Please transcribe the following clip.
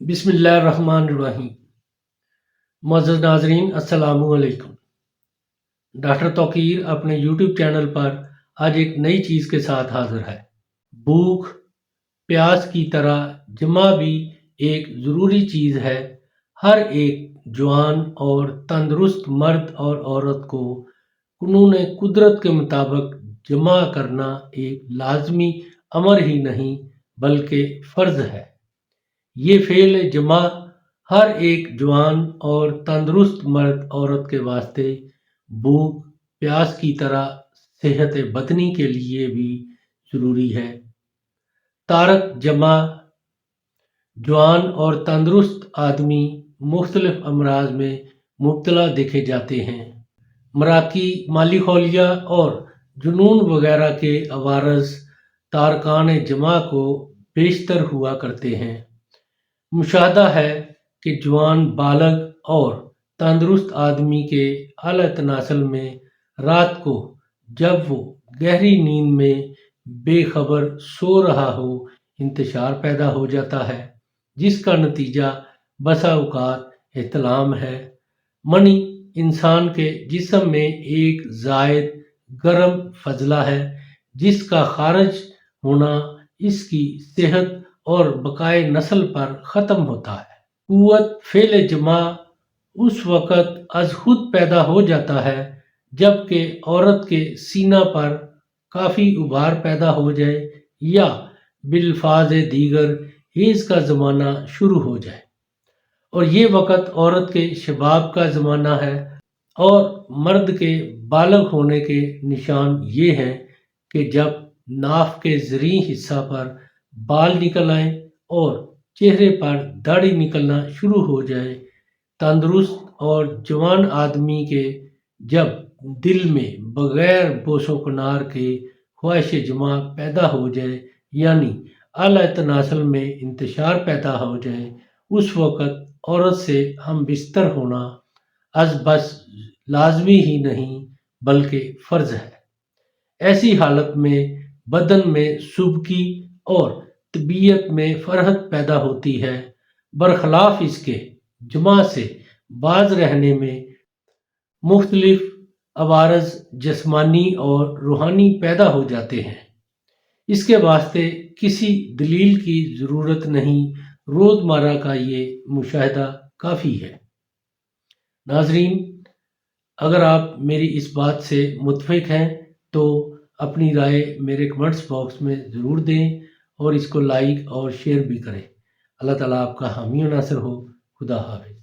बिस्मिल्लाहिर्रहमानिर्रहीम। मुअज़्ज़ज़ नाज़रीन, अस्सलामु अलैकुम। डॉक्टर तौकीर अपने यूट्यूब चैनल पर आज एक नई चीज़ के साथ हाज़िर है। भूख प्यास की तरह जमा भी एक ज़रूरी चीज़ है। हर एक जवान और तंदुरुस्त मर्द और औरत को क़ुनून कुदरत के मुताबिक जमा करना एक लाज़मी अमर ही नहीं बल्कि फ़र्ज़ है। ये फ़ेल जमा हर एक जवान और तंदुरुस्त मर्द औरत के वास्ते भूख प्यास की तरह सेहत बदनी के लिए भी ज़रूरी है। तारक जमा जवान और तंदुरुस्त आदमी मुख्तलिफ अमराज में मुब्तला देखे जाते हैं। मराकी माली खौलिया और जुनून वगैरह के अवारस तारकान जमा को बेशतर हुआ करते हैं। मुशाहदा है कि जवान बालग और तंदुरुस्त आदमी के आला तनासल में रात को जब वो गहरी नींद में बेखबर सो रहा हो इंतशार पैदा हो जाता है, जिसका नतीजा बसा औकात एहतलाम है। मनी इंसान के जिस्म में एक ज़ायद गर्म फजला है जिसका खारिज होना इसकी सेहत और बकाए नस्ल पर ख़त्म होता है। कुव्वत फ़ेल जमा उस वक़्त अज़ खुद पैदा हो जाता है जबकि औरत के सीना पर काफ़ी उभार पैदा हो जाए या बिल्फाज़ दीगर हेज़ का ज़माना शुरू हो जाए। और ये वक़्त औरत के शबाब का ज़माना है और मर्द के बालग होने के निशान ये हैं कि जब नाफ के ज़री हिस्सा पर बाल निकल आए और चेहरे पर दाढ़ी निकलना शुरू हो जाए। तंदुरुस्त और जवान आदमी के जब दिल में बग़ैर बोसो कनार के ख्वाहिश जमा पैदा हो जाए यानी आला तनासल में इंतशार पैदा हो जाए, उस वक़्त औरत से हम बिस्तर होना अज़ बस लाज़मी ही नहीं बल्कि फ़र्ज़ है। ऐसी हालत में बदन में सुबकी और तबीयत में फ़रहत पैदा होती है। बरखिलाफ़ इसके जमा से बाज रहने में मुख्तलिफ अवारज़ जिस्मानी और रूहानी पैदा हो जाते हैं। इसके वास्ते किसी दलील की ज़रूरत नहीं, रोज़मर्रा का ये मुशाहिदा काफ़ी है। नाज़रीन, अगर आप मेरी इस बात से मुत्तफ़िक़ हैं तो अपनी राय मेरे कमेंट्स बॉक्स में ज़रूर दें और इसको लाइक और शेयर भी करें। अल्लाह ताला आपका हामी और नासिर हो। खुदा हाफ़िज़।